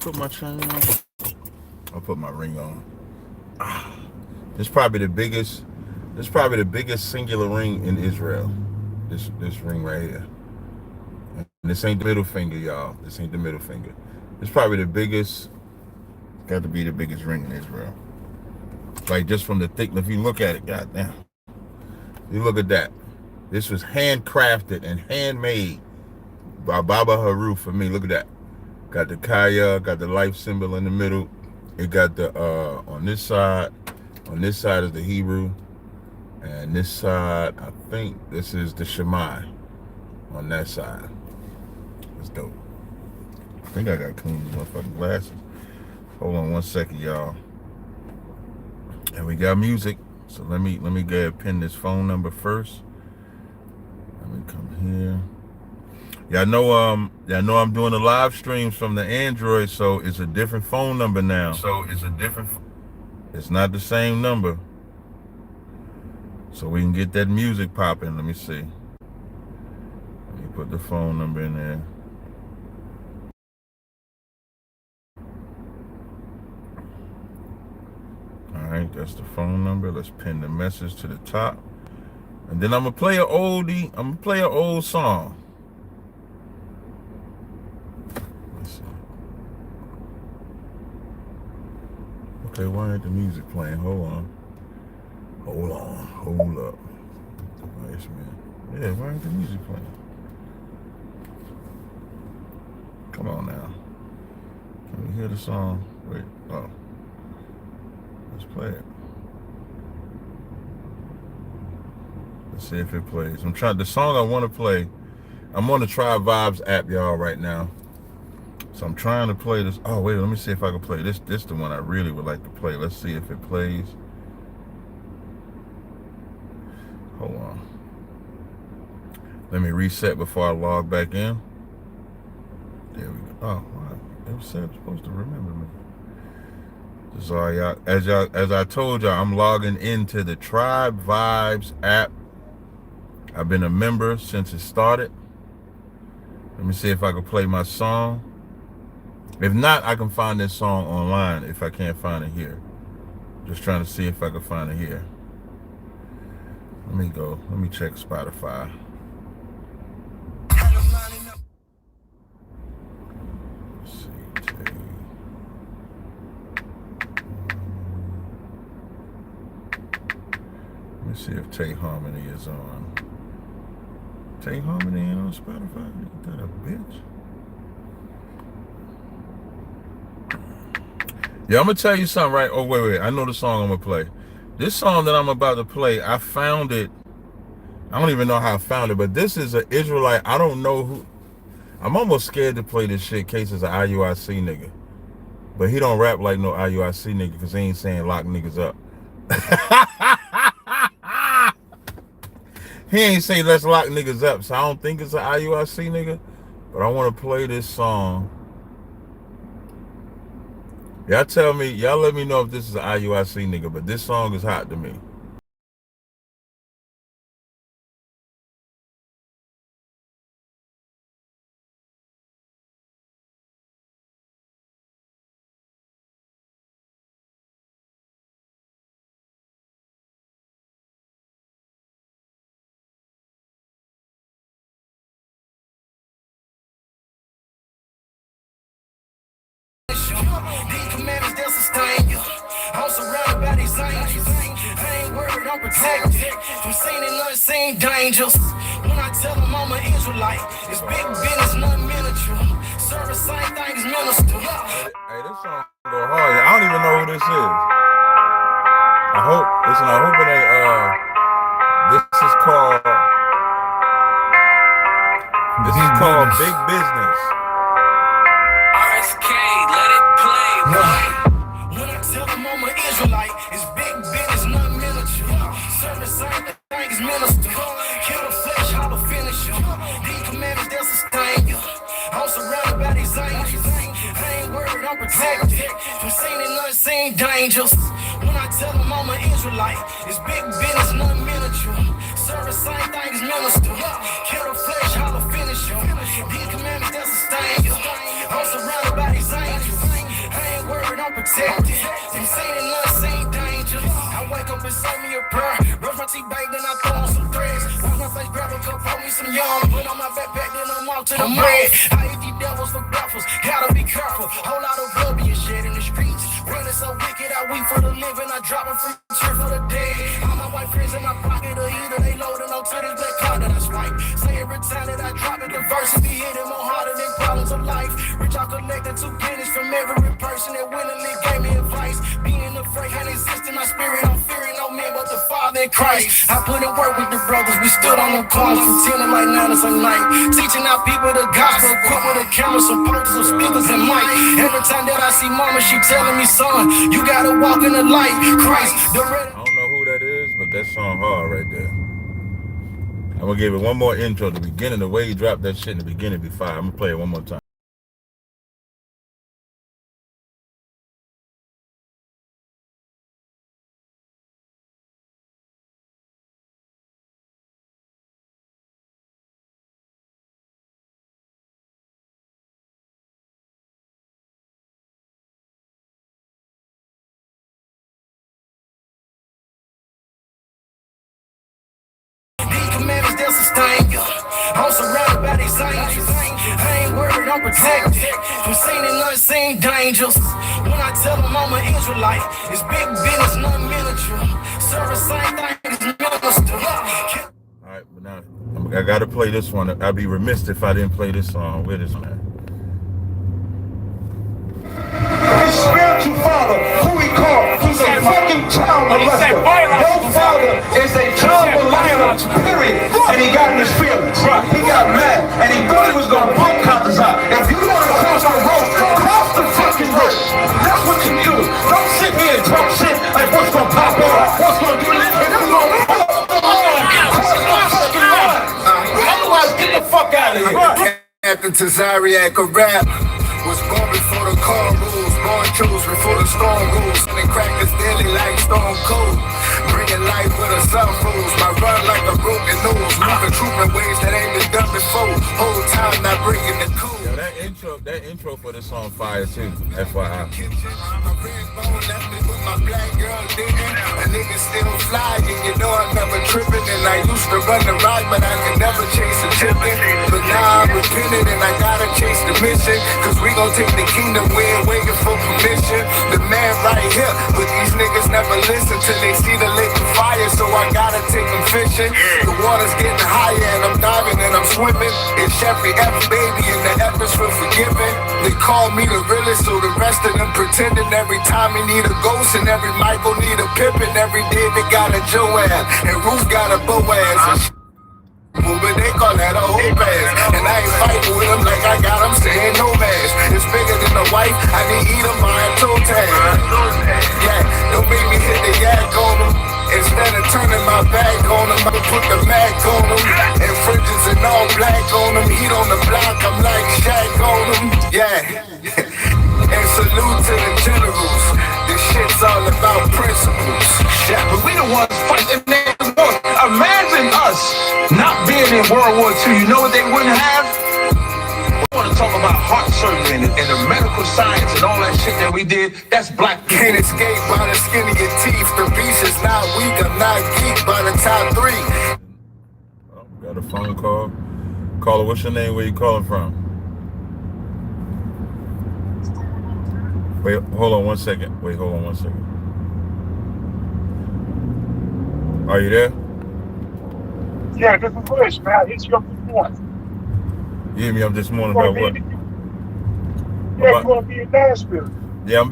put my chain on? I'll put my ring on. This probably the biggest. This is probably the biggest singular ring in Israel. This ring right here. And this ain't the middle finger, y'all. This ain't the middle finger. It's probably the biggest. Got to be the biggest ring in Israel. Like just from the thickness. If you look at it, goddamn. You look at that. This was handcrafted and handmade by Baba Haru for me. Look at that. Got the kaya, got the life symbol in the middle. It got the on this side is the Hebrew. And this side, I think this is the Shemai on that side. That's dope. I think I got clean motherfucking glasses. Hold on one second, y'all. And we got music. So let me go ahead and pin this phone number first. Let me come here. Y'all know I'm doing the live streams from the Android, so it's a different phone number now. It's not the same number. So we can get that music popping. Let me see. Let me put the phone number in there. Alright, that's the phone number. Let's pin the message to the top. And then I'm gonna play an oldie. I'm gonna play an old song. Let's see. Okay, why ain't the music playing? Hold on. Hold up. Nice, man. Yeah, why ain't the music playing? Come on now. Can we hear the song? Wait, oh. Let's play it. Let's see if it plays. The song I want to play, I'm on the Try Vibes app, y'all, right now. So I'm trying to play this. Oh, wait, let me see if I can play this. This is the one I really would like to play. Let's see if it plays. Hold on. Let me reset before I log back in. There we go. Oh, wow. It said I'm supposed to remember me. Tazaryach. As I told y'all, I'm logging into the Tribe Vibes app. I've been a member since it started. Let me see if I can play my song. If not, I can find this song online if I can't find it here. Just trying to see if I can find it here. Let me go. Let me check Spotify. Let's see. Let me see if Tay Harmony is on. Tay Harmony on Spotify? Ain't that a bitch? Yeah, I'm gonna tell you something, right? Oh, wait. I know the song I'm gonna play. This song that I'm about to play, I found it. I don't even know how I found it, but this is an Israelite. I don't know who. I'm almost scared to play this shit in case it's an IUIC nigga. But he don't rap like no IUIC nigga because he ain't saying lock niggas up. He ain't saying let's lock niggas up, so I don't think it's an IUIC nigga. But I want to play this song. Y'all let me know if this is an IUIC nigga, but this song is hot to me. These commandments, they'll sustain you. I'm surrounded by these angels. I ain't worried, I'm protected from seen and unseen dangers. When I tell them I'm an Israelite, it's big business, nothing miniature. Serve the same thing as minister. Hey, this song go hard. I don't even know who this is. I hope it ain't, this is called Big Business. RSK, let it play, right? When I tell them I'm an Israelite, it's big business, nothing miniature. Serve the same thing as minister. Kill the flesh, how to finish you. These commandments, they'll sustain you. I'm surrounded by these angels. I ain't worried, I'm protected from seen and unseen dangers. When I tell them I'm an Israelite, it's big business, nothing miniature. Serve the same thing as minister. Kill the flesh, how to finish you. These commandments, they'll sustain you. I'm surrounded by these angels. protected. From seen and unseen danger. I wake up and say me a prayer. Brush my teeth, babe, then I throw on some threads. Wash my face, grab a cup, pour me some yarn. Put on my backpack, then I'm off to the bread. I eat these devils for breakfast. Gotta be careful. Whole lot of blood being shed in the streets. Running so wicked, I weep for the living. I drop a free cheer for the dead. All my white friends in my pocket are either they loading on to this black card that I swipe. Say every time that I drop it, diversity hitting more harder than problems of life. Rich, I collected 2 pennies from every person that willingly gave me advice. Being afraid and existing my spirit, I'm fearing no man but the Father in Christ. I put in work with the brothers, we stood on the corners from 10 to like 9 at night. Teaching our people the gospel, equipped with a camera, some posters, some speakers and mic. Every time that I see mama, she telling me, son, you gotta walk in the light. Christ, the red. I don't know who that is, but that song hard right there. I'm gonna give it one more intro at the beginning. The way he dropped that shit in the beginning be fire. I'm gonna play it one more time. Commandments, they'll sustain you. I'm surrounded by these angels. I ain't worried, I'm protected from seen and unseen dangers. When I tell them I'm an Israelite, it's big business, not miniature. Serve the same thing as minister. Alright, but now I gotta play this one. I'd be remiss if I didn't play this song. Where is man? His spiritual father, who he called, he's a fucking child molester. Your father is a child molester, period. And he got in his feelings. He got mad, and he thought he was gonna bump Tazaryach. If you want to cross the road, cross the fucking road. That's what you do. Don't sit here and talk shit like what's gonna pop off, what's gonna do this, and what's gonna cross the fucking line. Otherwise, get the fuck out of here. Captain Tazaryach, a rap, was born before the car rules, born chose before the storm rules, and crackers daily like Stone Cold, bringing life with a sun fools, my run like a broken nose, moving troop in ways that ain't been done before, whole time not bringing the code. Yo, that intro for this song fire too, FYI. My red bone left me with my black girl digging. A nigga still flying, you know I'm never tripping. And I used to run the ride, but I could never chase a chippin'. But now I'm repentant and I gotta chase the mission. Cause we gon' take the kingdom, we ain't waiting for permission. The man right here, but these niggas never listen till they see the lake of fire. So I gotta take them fishing. The water's getting higher and I'm diving and I'm swimming. It's Jeffrey F, baby, and the F is for forgiving. They call me the realest, so the rest of them pretending. Every time he need a ghost and every Michael need a Pippin. Every David got a Joab and Ruth got a Boaz. But they call that a whole pass. And I ain't fighting with them like I got them saying no mask. It's bigger than a wife, I need eat them by a toe tag. Yeah, don't make me hit the yak on them. Instead of turning my back on them, I put the Mac on them. And fridges and all black on them. Heat on the block, I'm like Shaq on them. Yeah. And salute to the generals. This shit's all about principles. Yeah, but we the ones fighting that war. Imagine us not being in World War II. You know what they wouldn't have? We want to talk about heart surgery and the medical science and all that shit that we did. That's black people. Can't escape by the skin of your teeth. The beast is not weak, I'm not geek by the top 3. Oh, got a phone call. Caller, what's your name? Where you calling from? Wait, hold on one second. Are you there? Yeah, this is Rich, man. I hit you up this morning. You hit me up this morning about what? Yeah, you want to be in Nashville. Yeah,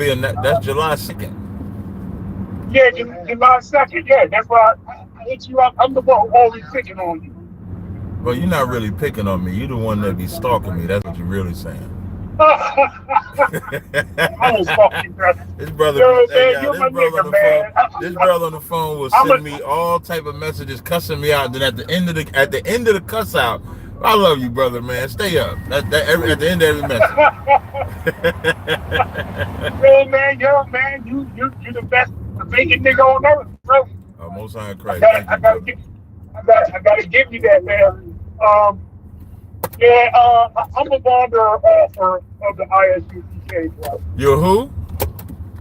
that's July 2nd. Yeah, July 2nd. Yeah, that's why I hit you up. I'm the one who always picking on you. Well, you're not really picking on me. You're the one that be stalking me. That's what you're really saying. I was fucking brother. This brother, this brother on the phone was sending me all type of messages, cussing me out. Then at the end of the cuss out, I love you, brother, man. Stay up. At the end of every message. man, you the best bacon nigga on earth, bro. Oh, Most High Christ. I gotta give you that, man. I'm a founder of the ISUPK, bro. You're who?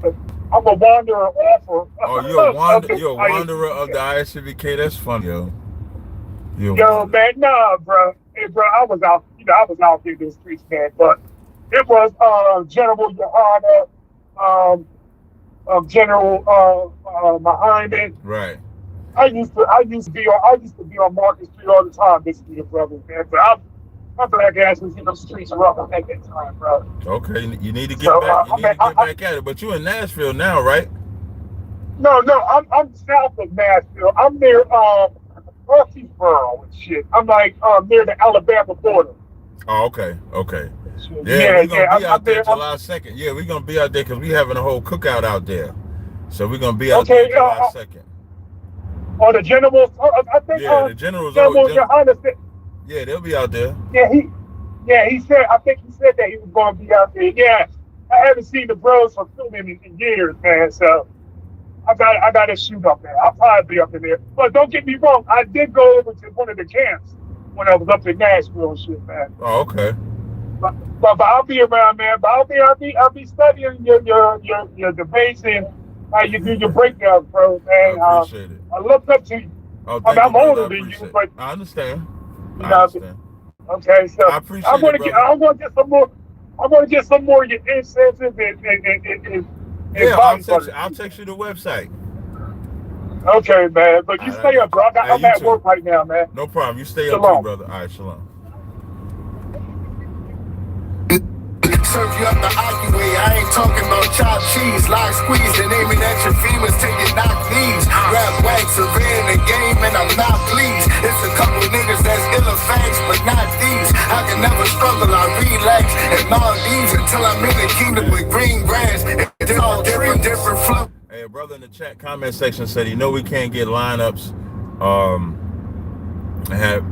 I'm a wanderer offer Oh, of the you're a wanderer of ISBK. the ISCBK. That's funny, yo. You're a Yo, wanderer. man, nah, bro. Hey, bro, I was out there in the streets, man. But it was General Yohana, um, General Muhammad. Right. I used to be on Market Street all the time, visiting your brothers, man. But my black ass was in the streets rough at that time, bro. Okay. You need to get So back. You need to get I back at it. But you in Nashville now, right? no, I'm south of Nashville. I'm near Murfreesboro and shit. I'm like near the Alabama border. Oh, okay. Okay. Yeah, Yeah, we're gonna be I'm out there there. July 2nd. Yeah, we're gonna be out there because we having a whole cookout out there. So we're gonna be out there Okay, July 2nd. or the general. I think Yeah, the generals always. General Yohana said. Yeah, they'll be out there. Yeah, he said. I think he said that he was going to be out there. Yeah, I haven't seen the bros for filming in years, man. So I got to shoot up there. I'll probably be up in there. But don't get me wrong. I did go over to one of the camps when I was up in Nashville and shit, man. Oh, okay. But I'll be around, man. But I'll be studying your debates and how you do your breakdowns, bro, I man. appreciate it. I look up to you. Oh, I mean, thank you, I'm brother. I older than appreciate you, it. but I understand. you I know. understand. Okay, so I appreciate it, brother. I want to get some more. I want to get some more of your incenses and Yeah, body butter. I'll text you the website. Okay, man. But All you right, I stay up, got bro. you. Hey, I'm you at too. work right now, man. No problem. You stay up too, Shalom. brother. All right, shalom. Serve you up the Aki way. I ain't talking about chopped cheese, lock squeeze, and aiming at your femurs till you knock knees. Rap wax, surveying the game, and I'm not pleased. It's a couple niggas that's iller facts, but not these. I can never struggle, I relax and all these until I'm in the kingdom with green grass. It's all different flow. Hey, a brother in the chat comment section said, we can't get lineups. I have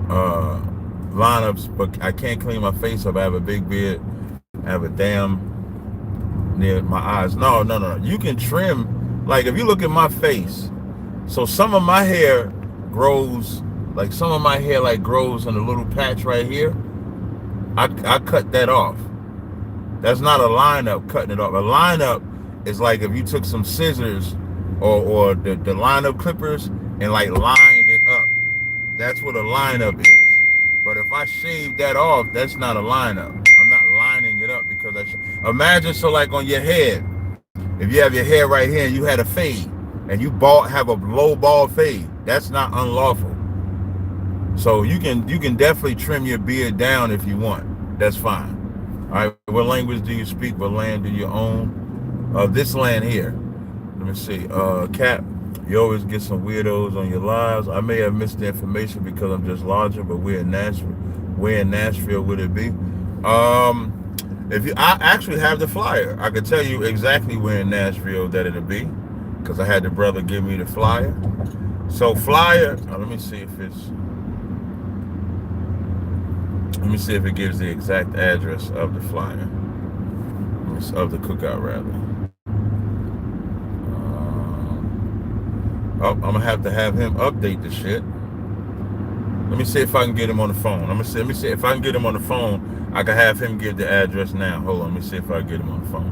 lineups, but I can't clean my face up. I have a big beard. I have a dam near my eyes. No. You can trim. Like, if you look at my face, so some of my hair grows, like some of my hair like grows in a little patch right here. I cut that off. That's not a lineup cutting it off. A lineup is like if you took some scissors or the lineup clippers and like lined it up. That's what a lineup is. But if I shave that off, that's not a lineup. I'm not lining it up because imagine, so like on your head, if you have your hair right here and you had a fade and you have a low bald fade, that's not unlawful. So you can definitely trim your beard down if you want. That's fine. All right. What language do you speak? What land do you own? This land here. Let me see. Cap, you always get some weirdos on your lives. I may have missed the information because I'm just larger, but we're in Nashville. Where in Nashville would it be? I actually have the flyer. I could tell you exactly where in Nashville that it'll be, because I had the brother give me the flyer. So flyer. Let me see if it's. Let me see if it gives the exact address of the flyer, of the cookout rather. I'm gonna have to have him update the shit. Let me see if I can get him on the phone. Let me see if I can get him on the phone. I can have him give the address now. Hold on, let me see if I can get him on the phone.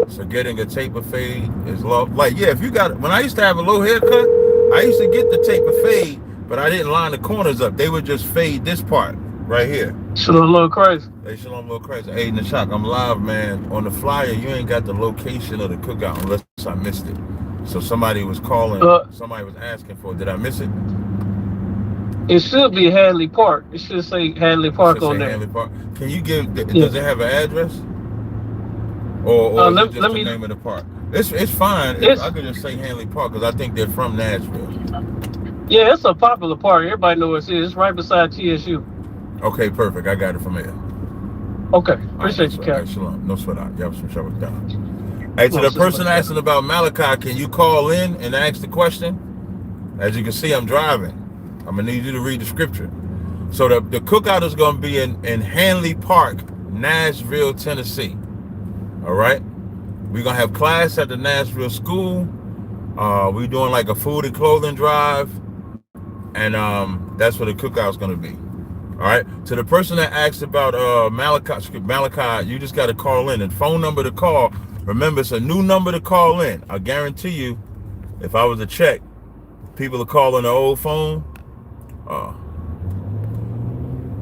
So getting a taper fade is low. Like, yeah, if you got, when I used to have a low haircut, I used to get the taper fade, but I didn't line the corners up. They would just fade this part right here. Shalom, little Christ. Hey, shalom, little Christ. Hey, Nashak, I'm live, man. On the flyer, you ain't got the location of the cookout unless I missed it. So somebody was calling, somebody was asking for it. Did I miss it? It should be Hadley Park. It should say Hadley Park on there. Hadley Park. Can you give, does it have an address? Or is it just the name of the park? It's fine. I could just say Hanley Park because I think they're from Nashville. Yeah, it's a popular park. Everybody knows it is. It's right beside TSU. Okay, perfect. I got it from here. Okay, appreciate you, Cap. Shalom. No sweat out. Yep, some trouble down. Hey, to the person asking about Malachi, can you call in and ask the question? As you can see, I'm driving. I'm gonna need you to read the scripture. So the cookout is gonna be in Hanley Park, Nashville, Tennessee. All right. We're gonna have class at the Nashville school. We're doing like a food and clothing drive, and that's where the cookout's gonna be. All right. To the person that asked about Malachi, you just got to call in. And phone number to call. Remember, it's a new number to call in. I guarantee you, if I was to check, people are calling the old phone.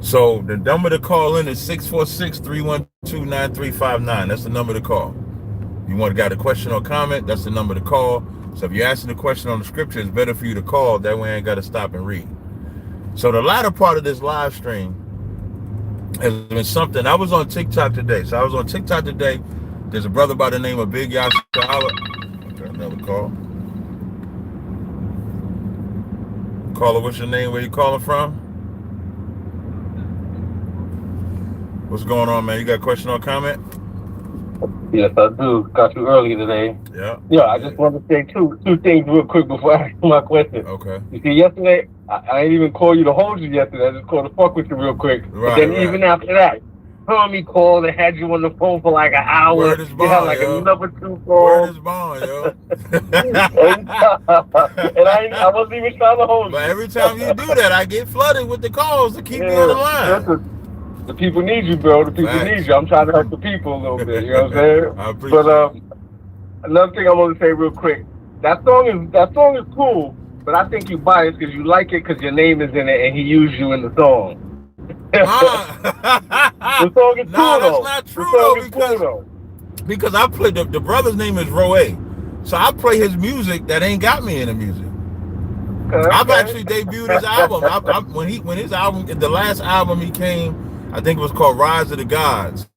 So the number to call in is 646-312-9359. That's the number to call. You got a question or comment, that's the number to call. So if you're asking a question on the scripture, it's better for you to call. That way I ain't got to stop and read. So the latter part of this live stream has been something. I was on TikTok today. There's a brother by the name of Big Yasha. Got another call. Caller, what's your name? Where you calling from? What's going on, man? You got a question or comment? Yes, I do. Got you early today. Yeah. Yeah, I just want to say two things real quick before I ask my question. Okay. You see, yesterday, I ain't even call you to hold you yesterday. I just called to fuck with you real quick. Right, but then even after that, Tommy called and had you on the phone for like an hour. Word is You had bond, like yo. another 2 calls. Word is bond, yo. and I wasn't even trying to hold you. But every time you do that, I get flooded with the calls to keep me on the line. The people need you, bro. The people need you. I'm trying to help the people a little bit. You know what I'm saying? I appreciate it. Another thing I want to say real quick. That song is cool, but I think you biased because you like it because your name is in it and he used you in the song. The song is cool, though. That's not true, because I play the brother's name is Roe. So I play his music that ain't got me in the music. Okay. I've actually debuted his album. When his album, the last album he came, I think it was called Rise of the Gods.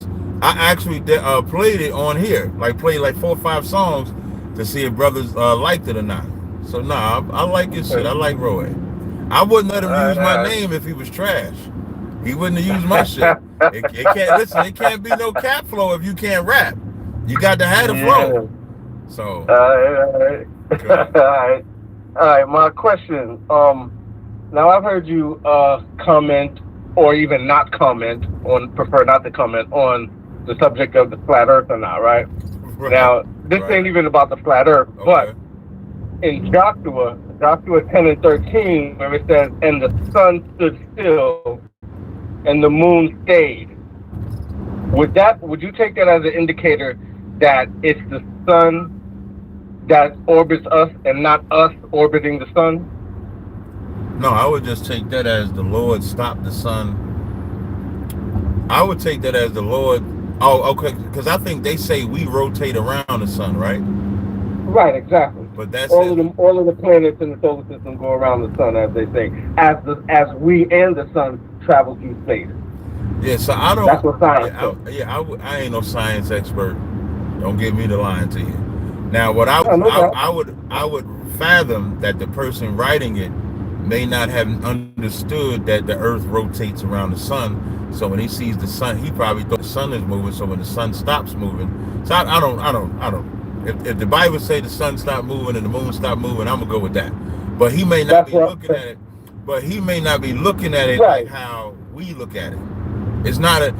I actually played it on here, played 4 or 5 songs to see if brothers liked it or not. So I like his shit. I like Roe. I wouldn't let him use my name if he was trash. He wouldn't have used my shit. It can't be no cap flow if you can't rap. You got to have the flow. So. All right. My question. Now I've heard you comment or even not comment prefer not to comment on the subject of the flat earth or not, right? Now, this ain't even about the flat earth, but in Joshua 10:13, where it says, and the sun stood still and the moon stayed. Would you take that as an indicator that it's the sun that orbits us and not us orbiting the sun? No, I would just take that as the Lord stopped the sun. I would take that as the Lord. Oh, okay, because I think they say we rotate around the sun, right? Right, exactly. But that's all of the planets in the solar system go around the sun, as they say, as we and the sun travel through space. Yeah, so I don't. That's what science is. I ain't no science expert. Don't get me to lying to you. Now, what I would fathom that the person writing it may not have understood that the earth rotates around the sun. So when he sees the sun, he probably thought the sun is moving. So when the sun stops moving, so I don't. If the Bible say the sun stopped moving and the moon stopped moving, I'm gonna go with that. But he may not be looking at it. But he may not be looking at it like how we look at it. It's not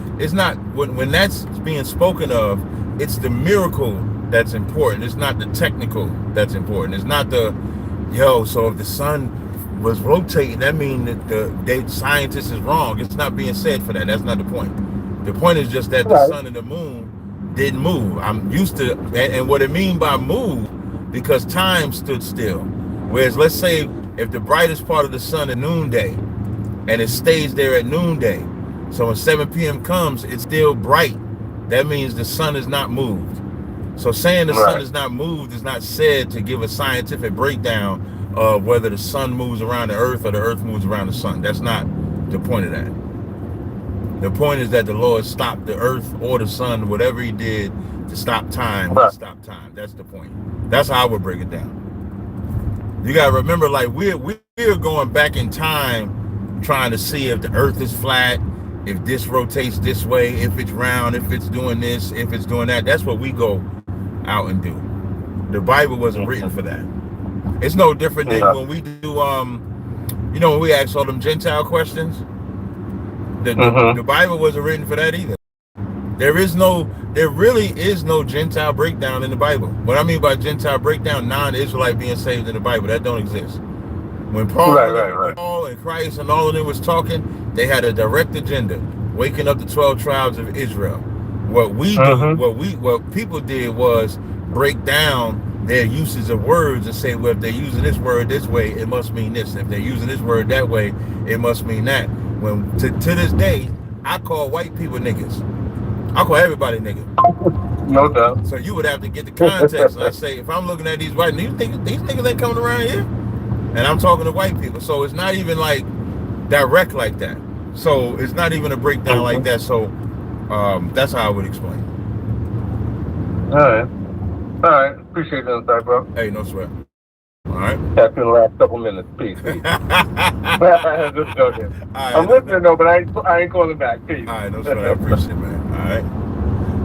when that's being spoken of. It's the miracle that's important. It's not the technical that's important. It's not the so if the sun was rotating, that means that the scientist is wrong. It's not being said for that. That's not the point. The point is just that the sun and the moon didn't move. I'm used to, and what it mean by move, because time stood still. Whereas let's say if the brightest part of the sun at noonday, and it stays there at noonday, so when 7 p.m. comes, it's still bright. That means the sun is not moved. So saying the sun is not moved is not said to give a scientific breakdown of whether the sun moves around the earth or the earth moves around the sun. That's not the point of that. The point is that the Lord stopped the earth or the sun, whatever he did to stop time, stop time. That's the point. That's how I would break it down. You gotta remember, we're going back in time trying to see if the earth is flat, if this rotates this way, if it's round, if it's doing this, if it's doing that. That's what we go out and do. The Bible wasn't written for that. It's no different than when we do, when we ask all them Gentile questions. The Bible wasn't written for that either. There really is no Gentile breakdown in the Bible. What I mean by Gentile breakdown, non-Israelite being saved in the Bible, that don't exist. When Paul and Christ and all of them was talking, they had a direct agenda, waking up the 12 tribes of Israel. What we do, what people did was break down their uses of words and say, well, if they're using this word this way, it must mean this. If they're using this word that way, it must mean that. When to this day, I call white people niggas. I call everybody nigga. No doubt. So you would have to get the context. And I say, if I'm looking at these white, you think these niggas ain't coming around here? And I'm talking to white people. So it's not even like direct like that. So it's not even a breakdown like that. So that's how I would explain it. All right. Appreciate the insight, bro. Hey, no sweat. All right. Catch you in the last couple minutes. Peace. Just joking. Right, I'm listening though, but I ain't calling back. Peace. All right, no sweat. I appreciate it, man. All right.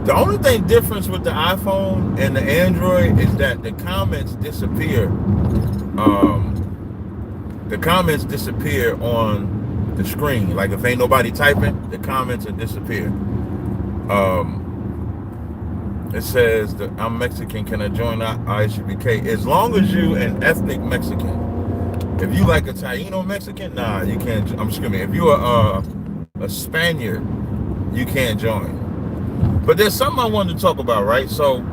The only thing difference with the iPhone and the Android is that the comments disappear. The comments disappear on the screen. Like if ain't nobody typing, the comments will disappear. It says that I'm Mexican. Can I join ISUBK? As long as you an ethnic Mexican. If you like a Taino Mexican, nah, you can't. I'm screaming. If you are a Spaniard, you can't join. But there's something I wanted to talk about, right? So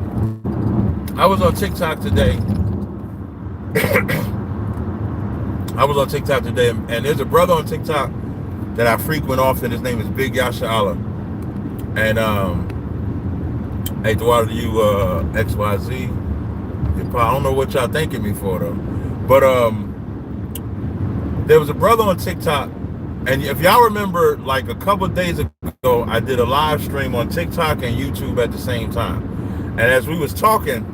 I was on TikTok today. And there's a brother on TikTok that I frequent often. His name is Big Yasha Allah. And hey, to all of you XYZ, I don't know what y'all thanking me for though. But there was a brother on TikTok, and if y'all remember, like a couple of days ago, I did a live stream on TikTok and YouTube at the same time. And as we was talking,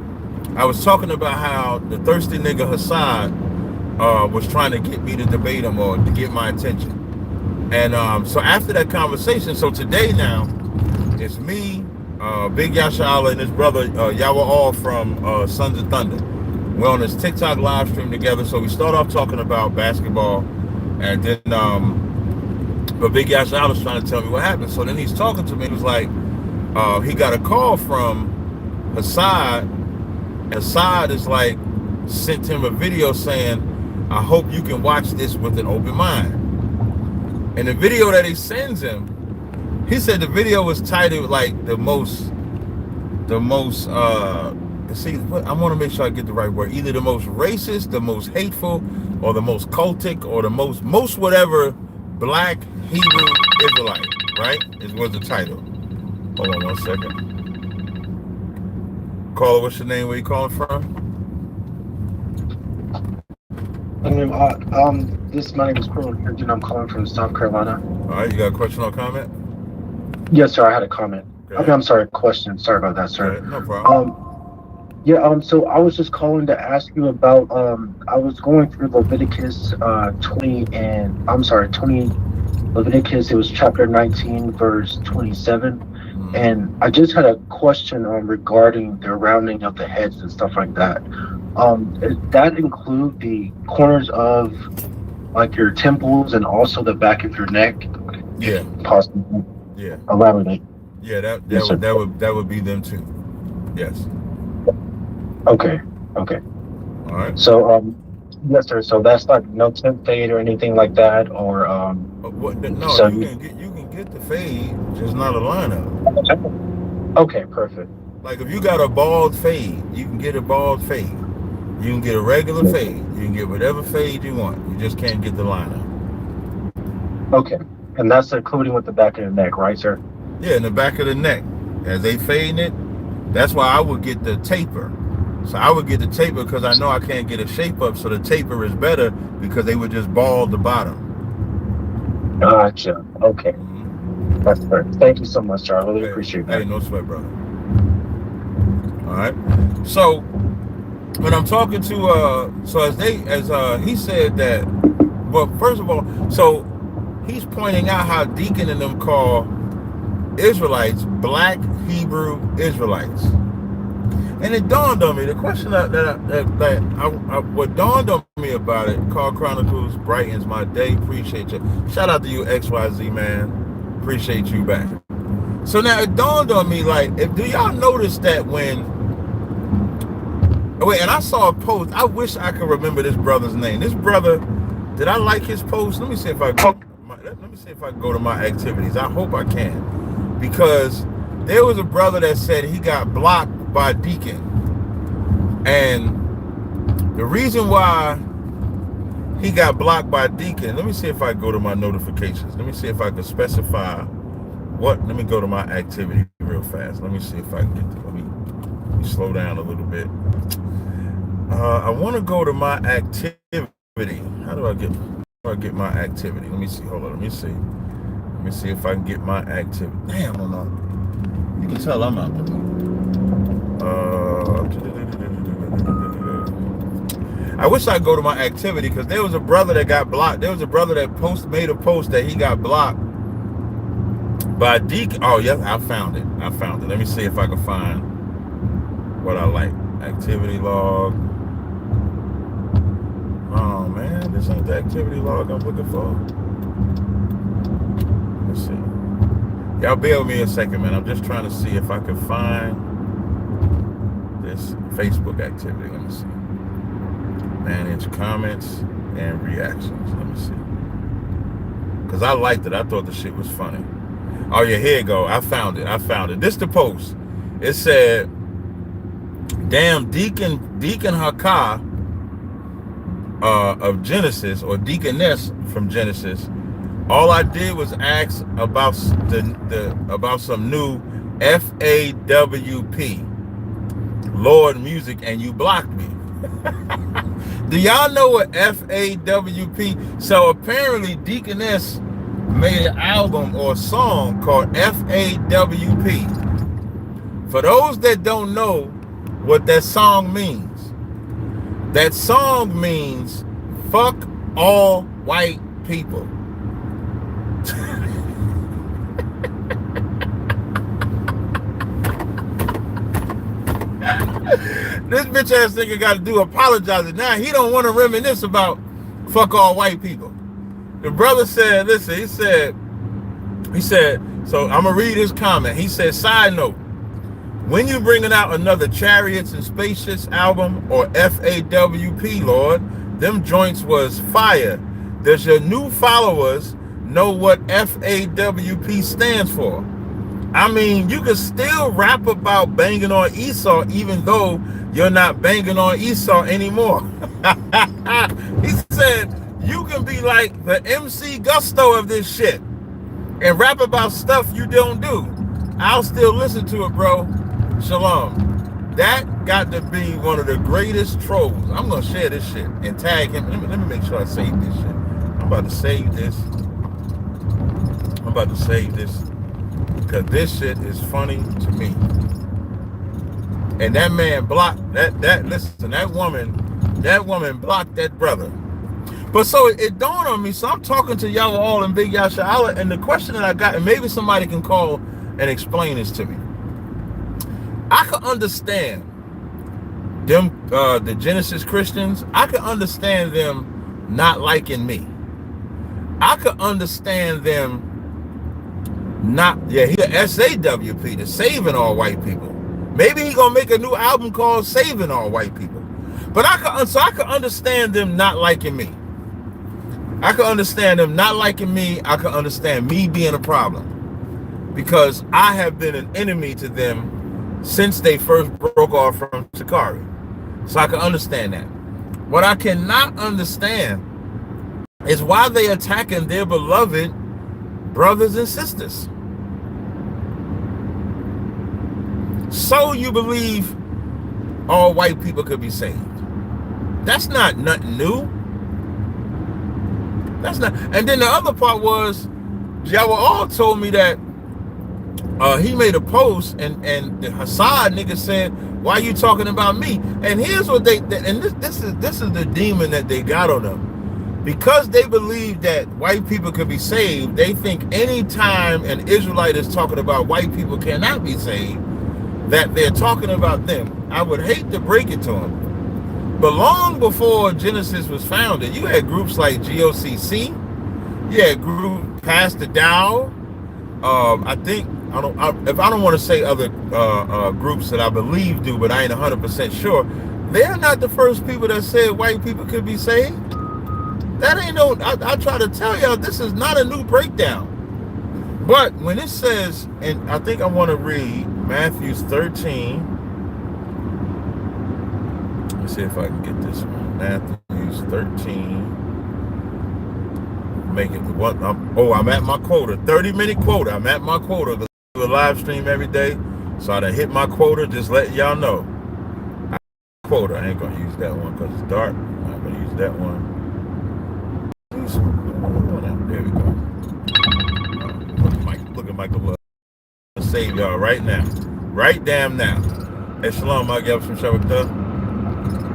I was talking about how the thirsty nigga Hassad was trying to get me to debate him or to get my attention. And so after that conversation, so today now, it's me, Big Yasha Allah, and his brother, y'all were all from Sons of Thunder. We're on this TikTok live stream together. So we start off talking about basketball, and then but Big Yasha Allah was trying to tell me what happened. So then he's talking to me. He was like, he got a call from Hassad. Hassad is like, sent him a video saying, I hope you can watch this with an open mind. And the video that he sends him, he said the video was titled like the most see, I want to make sure I get the right word, either the most racist, the most hateful, or the most cultic, or the most whatever black Hebrew Israelite, right? Was the title. Hold on 1 second. Caller, what's your name? Where you calling from? My name is Corwin Kirkton. I'm calling from South Carolina. All right, you got a question or comment? Yes, sir. I had a comment. Okay. I'm sorry, question. Sorry about that, sir. Okay, no problem. So I was just calling to ask you about. I was going through Leviticus 20. Leviticus. It was chapter 19, verse 27. And I just had a question regarding the rounding of the heads and stuff like that. Does that include the corners of like your temples and also the back of your neck? Yeah. Possibly. Yeah. Elaborate. Yeah, Yes, that would be them too. Yes. Okay. All right. So yes, sir. So that's like no temp fade or anything like that, or No, so you can get the fade, just not a lineup. Okay, perfect. Like if you got a bald fade, you can get a bald fade. You can get a regular fade. You can get whatever fade you want. You just can't get the lineup. Okay. And that's including with the back of the neck, right, sir? Yeah, in the back of the neck. As they fading it, that's why I would get the taper. So I would get the taper because I know I can't get a shape up, so the taper is better because they would just bald the bottom. Gotcha. Okay. That's perfect. Thank you so much, sir. I really appreciate that. Hey, no sweat, brother. All right. So when I'm talking to he said that, well, first of all, so he's pointing out how Deacon and them call Israelites black Hebrew Israelites. And it dawned on me, the question what dawned on me about it, Call Chronicles brightens my day. Appreciate you. Shout out to you, XYZ, man. Appreciate you back. So now it dawned on me, like, do y'all notice that when, and I saw a post, I wish I could remember this brother's name. This brother Did I like his post? Let me see if I go. Let me see if I can go to my activities. I hope I can, because there was a brother that said he got blocked by Deacon, and the reason why he got blocked by Deacon. Let me see if I go to my notifications. Let me see if I can specify what. Let me go to my activity real fast. Let me see if I can get to. Let me slow down a little bit. I want to go to my activity. How do I get my activity? Let me see. Hold on. Let me see. Let me see if I can get my activity. Damn, hold on. You can tell I'm out there. I wish I'd go to my activity, because there was a brother that got blocked. There was a brother that made a post that he got blocked by Deacon. Oh, yes, I found it. Let me see if I can find what I like. Activity log. Oh, man, this ain't the activity log I'm looking for. Let's see. Y'all bear with me a second, man. I'm just trying to see if I can find this Facebook activity. Let me see. Manage comments and reactions. Let me see. Because I liked it. I thought the shit was funny. Oh, yeah, here you go. I found it. This the post. It said, damn, Deacon Hakah of Genesis, or Deaconess from Genesis. All I did was ask about about some new FAWP, Lord music, and you blocked me. Do y'all know what FAWP? So apparently Deaconess made an album or a song called FAWP. For those that don't know what that song means, that song means fuck all white people. This bitch ass nigga got to do apologizing. Now he don't want to reminisce about fuck all white people. The brother said, listen, he said, so I'm going to read his comment. He said, side note, when you bringing out another Chariots and Spaceships album, or FAWP, Lord, them joints was fire. Does your new followers know what FAWP stands for? I mean, you can still rap about banging on Esau even though you're not banging on Esau anymore. He said, you can be like the MC Gusto of this shit and rap about stuff you don't do. I'll still listen to it, bro. Shalom. That got to be one of the greatest trolls. I'm going to share this shit and tag him. Let me make sure I save this shit. I'm about to save this. Because this shit is funny to me. And that man blocked listen, that woman blocked that brother. But so it dawned on me, so I'm talking to y'all all in Big Yasha Allah, and the question that I got, and maybe somebody can call and explain this to me. I could understand them, the Genesis Christians, I could understand them not liking me. I could understand them not, yeah, he a SAWP, the Saving All White People. Maybe he gonna make a new album called Saving All White People. But I could understand them not liking me. I could understand them not liking me. I could understand me being a problem, because I have been an enemy to them since they first broke off from Sakari. So I can understand that. What I cannot understand is why they attacking their beloved brothers and sisters. So you believe all white people could be saved. That's not nothing new. That's not. And then the other part was, y'all all told me that he made a post, and the Hassad nigga said, why you talking about me? And here's what this is the demon that they got on them. Because they believe that white people could be saved, they think anytime an Israelite is talking about white people cannot be saved, that they're talking about them. I would hate to break it to them, but long before Genesis was founded, you had groups like GOCC, you had group Pastor Dow, I don't want to say other groups that I believe do, but I ain't 100% sure. They're not the first people that said white people could be saved. That ain't no. I try to tell y'all this is not a new breakdown. But when it says, and I think I want to read Matthew 13. Let's see if I can get this one. Matthew 13. Make it what? I'm at my quota. 30-minute quota. I'm at my quota. I do a live stream every day, so I done hit my quota. Just letting y'all know. Quota. I ain't gonna use that one because it's dark. I'm not gonna use that one. There we go. Look at Michael Love. I'll save y'all right now. Right damn now. Hey, Shalom, Mike. You have some show with that?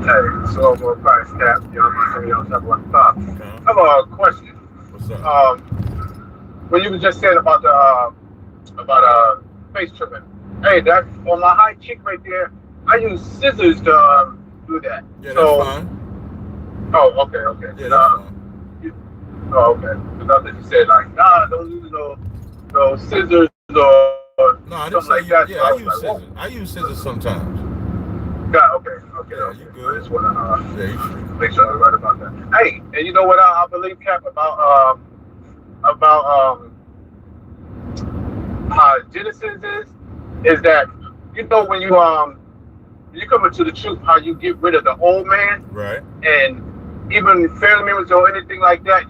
Hey, so more price cap. You know, I'm going to talk about the top. Okay. I have a question. What's up? When you were just saying about the face trimming. Hey, that's on my high cheek right there. I use scissors to do that. Yeah, so, that's fine. Oh, okay. Yeah, that's fine. Oh, okay. Because you said like, nah, don't use no scissors or No, I didn't something say like that. Yeah, So I was use like, scissors. whoa. I use scissors sometimes. Yeah, okay. Yeah, you good. I just want to Yeah, you should. make sure I'm right about that. Hey, and you know what I believe, Cap, about how Genesis is that, you know, when you come into the truth, how you get rid of the old man, Right. and even family members or anything like that,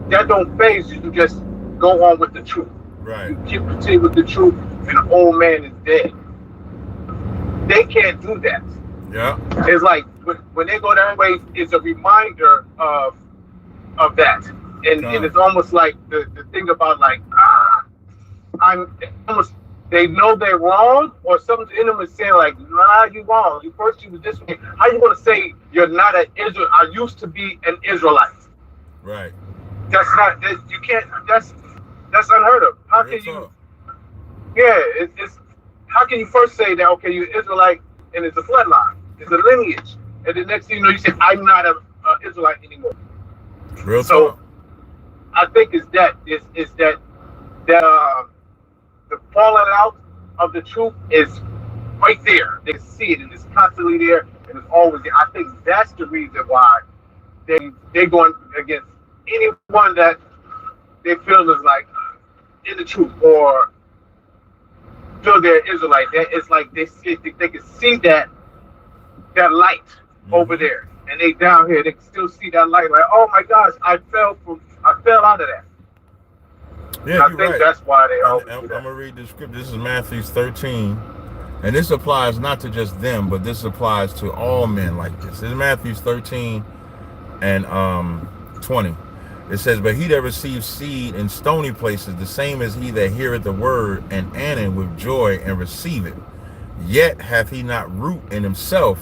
that don't phase you. You just go on with the truth. Right. You continue with the truth, and the old man is dead. They can't do that. Yeah. It's like when they go that way, it's a reminder of that, and it's almost like the thing about like they know they're wrong, or something in them is saying like, nah, you wrong. You first you was this way. How you gonna say you're not an Israel? I used to be an Israelite. Right. That's not. You can't. That's unheard of. How can you? Yeah, it's. How can you first say that? Okay, you're Israelite, and it's a bloodline, it's a lineage, and the next thing you know, you say, I'm not an Israelite anymore. Real so, talk. I think it's that the falling out of the truth is right there. They see it, and it's constantly there, and it's always there. I think that's the reason why they're going against anyone that they feel is like in the truth or feel they're Israelite. It's like they can see that light over there, and they down here. They can still see that light. Like, oh my gosh, I fell out of that. Yeah, I think that's why they always do that. I'm gonna read the script. This is Matthew 13, and this applies not to just them, but this applies to all men like this. This is Matthew 13 and 20. It says, but he that receives seed in stony places, the same as he that heareth the word and it with joy and receive it. Yet hath he not root in himself,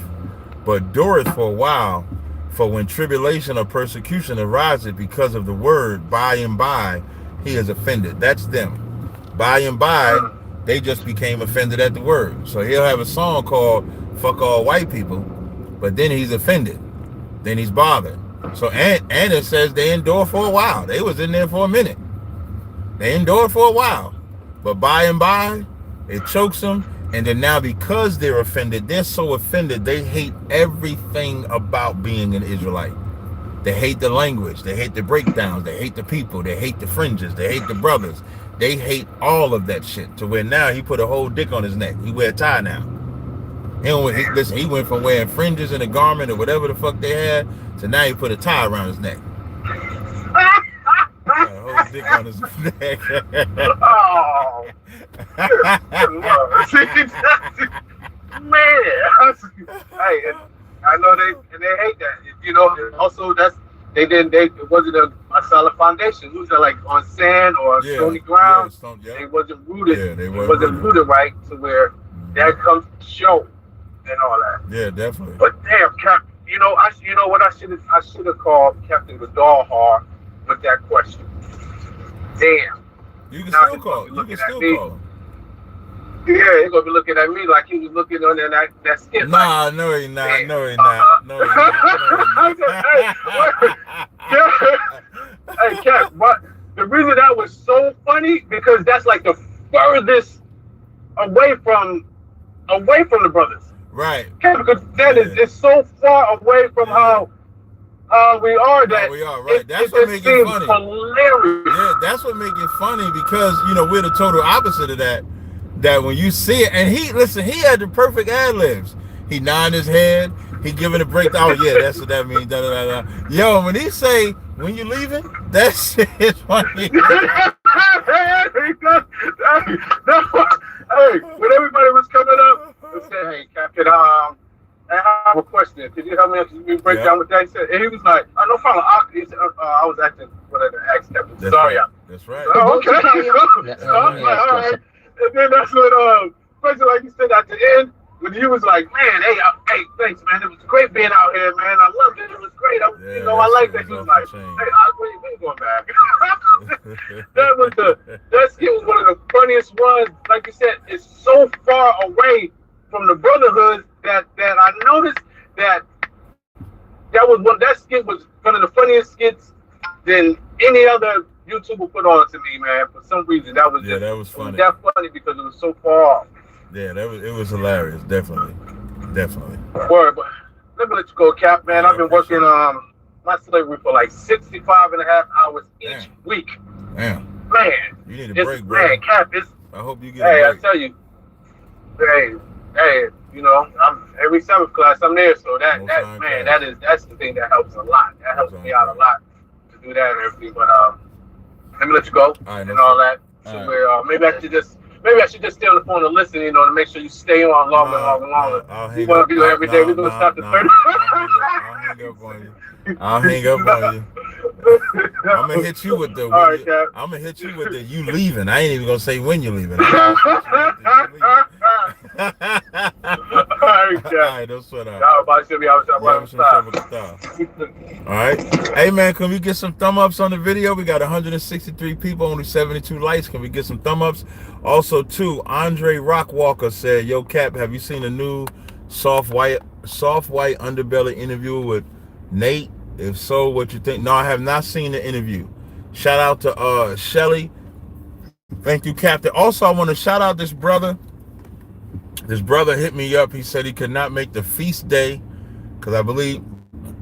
but dureth for a while. For when tribulation or persecution ariseth because of the word, by and by he is offended. That's them. By and by, they just became offended at the word. So he'll have a song called Fuck All White People, but then he's offended. Then he's bothered. So and it says they endured for a while. They was in there for a minute. They endured for a while. But by and by, it chokes them. And then now because they're offended, they're so offended, they hate everything about being an Israelite. They hate the language. They hate the breakdowns. They hate the people. They hate the fringes. They hate the brothers. They hate all of that shit. To where now he put a whole dick on his neck. He wear a tie now. He went from wearing fringes in a garment or whatever the fuck they had, to now he put a tie around his neck. Got a whole dick on his neck. Oh, man! Hey, and I know they hate that. You know, also it wasn't a solid foundation. It was like on sand or stony ground. They wasn't rooted. Yeah, they wasn't rooted right to where that comes to show and all that. Yeah, definitely. But damn, Cap, you know what I should have called Captain Gadalhar with that question. Damn. You can still call. You can still call him. Yeah, he's gonna be looking at me like he was looking on that skit. Nah, no, he not. Damn. No, he not. No, he not. Hey, Cap, but the reason that was so funny because that's like the furthest away from the brothers. Right. Cap, because that is it's so far away from how We are No, that. we are, right. That's It what just make it seems funny. hilarious. Yeah, that's what make it funny because, you know, we're the total opposite of that. That when you see it, and he had the perfect ad libs. He nodding his head, he giving a breakdown. Oh yeah, that's what that means. Da, da, da, da. Yo, when he say, when you leaving, that shit is funny. Hey, when everybody was coming up, they said, "Hey, Captain, I have a question. Could you help me break down what that?" He said, and he was like, "No problem." I was acting whatever asked Captain Tazaryach. That's right. Oh, okay. So I was like, all right. And then that's when, especially like you said at the end, when you was like, man, hey, thanks, man. It was great being out here, man. I loved it. It was great. I like that. He was like, hey, we ain't going back. That skit was one of the funniest ones. Like you said, it's so far away from the brotherhood that I noticed that skit was one of the funniest skits than any other YouTuber put on to me, man. For some reason, that was that was funny. That funny because it was so far off. Yeah, it was hilarious. Definitely. Word, but let me let you go, Cap, man. I've been working my slavery for like 65 and a half hours each week. Damn. Man, you need a break, bro. Man, Cap, I hope you get a break. I tell you, hey, you know, I'm every 7th class I'm there, so that's the thing that helps a lot. That helps me out a lot to do that and everything. But let me let you go and all that. So maybe I should just stay on the phone and listen, you know, to make sure you stay on longer. You want to do it every day. We're gonna start the 30. I'll hang up on you. I'm gonna hit you with the. I'm gonna hit you with the you leaving. I ain't even gonna say when you're leaving. All right, don't sweat out. All right. Hey man, can we get some thumb ups on the video? We got 163 people, only 72 likes. Can we get some thumb ups? Also, too, Andre Rockwalker said, "Yo, Cap, have you seen a new soft white underbelly interview with Nate? If so, what you think?" No, I have not seen the interview. Shout out to Shelly. Thank you, Captain. Also, I want to shout out this brother. This brother hit me up. He said he could not make the feast day because I believe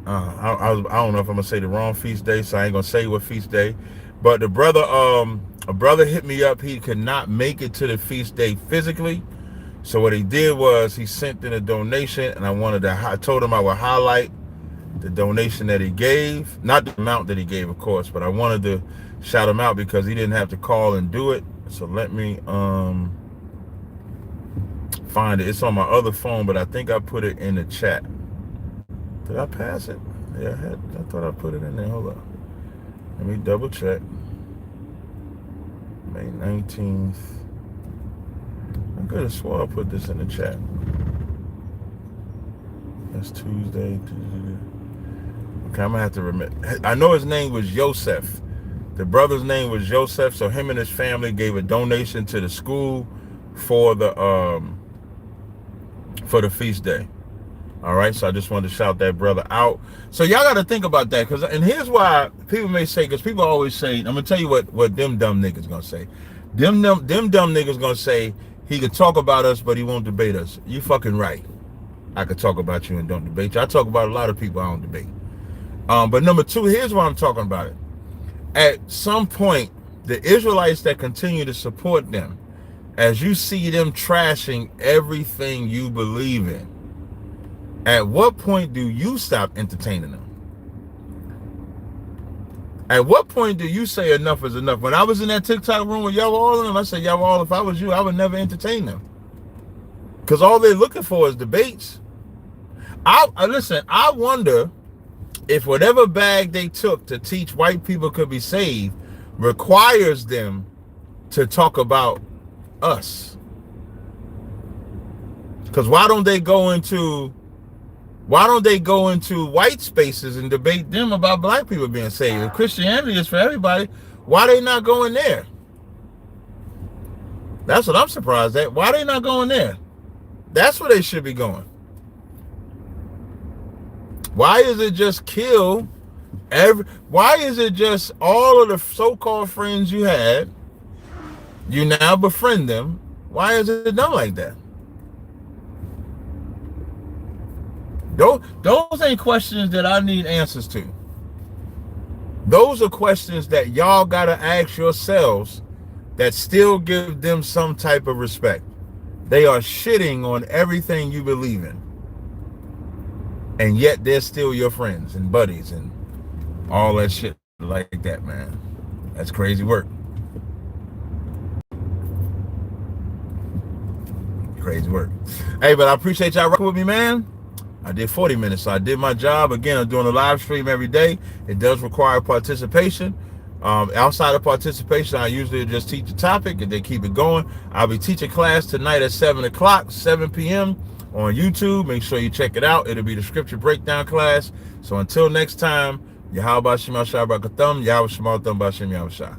I don't know if I'm gonna say the wrong feast day, so I ain't gonna say what feast day. But the brother, a brother hit me up. He could not make it to the feast day physically. So what he did was he sent in a donation, and I told him I would highlight the donation that he gave, not the amount that he gave, of course, but I wanted to shout him out because he didn't have to call and do it. So let me find it. It's on my other phone, but I think I put it in the chat. Did I pass it? Yeah, I thought I put it in there. Hold on. Let me double check. May 19th. I could have swore I put this in the chat. That's Tuesday. Okay, I'm gonna have to remember. I know his name was Joseph. The brother's name was Joseph, so him and his family gave a donation to the school for the feast day. All right, so I just wanted to shout that brother out. So y'all got to think about that, and here's why people may say, because people always say, I'm gonna tell you what them dumb niggas gonna say. Them dumb niggas gonna say he could talk about us, but he won't debate us. You fucking right. I could talk about you and don't debate you. I talk about a lot of people I don't debate. But number two, here's why I'm talking about it. At some point, the Israelites that continue to support them, as you see them trashing everything you believe in, at what point do you stop entertaining them? At what point do you say enough is enough? When I was in that TikTok room with y'all all of them, I said, y'all all, if I was you, I would never entertain them. Because all they're looking for is debates. Listen, I wonder if whatever bag they took to teach white people could be saved requires them to talk about us. Because why don't they go into white spaces and debate them about black people being saved? If Christianity is for everybody, why they not going there? That's what I'm surprised at. Why they not going there? That's where they should be going. Why is it just kill why is it just all of the so-called friends you had, you now befriend them? Why is it done like that? Those ain't questions that I need answers to. Those are questions that y'all gotta ask yourselves that still give them some type of respect. They are shitting on everything you believe in. And yet they're still your friends and buddies and all that shit like that, man. That's crazy work. Crazy work. Hey, but I appreciate y'all rocking with me, man. I did 40 minutes, so I did my job. Again, I'm doing a live stream every day. It does require participation. Outside of participation, I usually just teach a topic and they keep it going. I'll be teaching class tonight at 7 o'clock, 7 p.m. on YouTube. Make sure you check it out. It'll be the scripture breakdown class. So until next time, Yahweh Shem Yahshua Barakatham, Yahweh Shema Thum Bashem Yahweh Shah.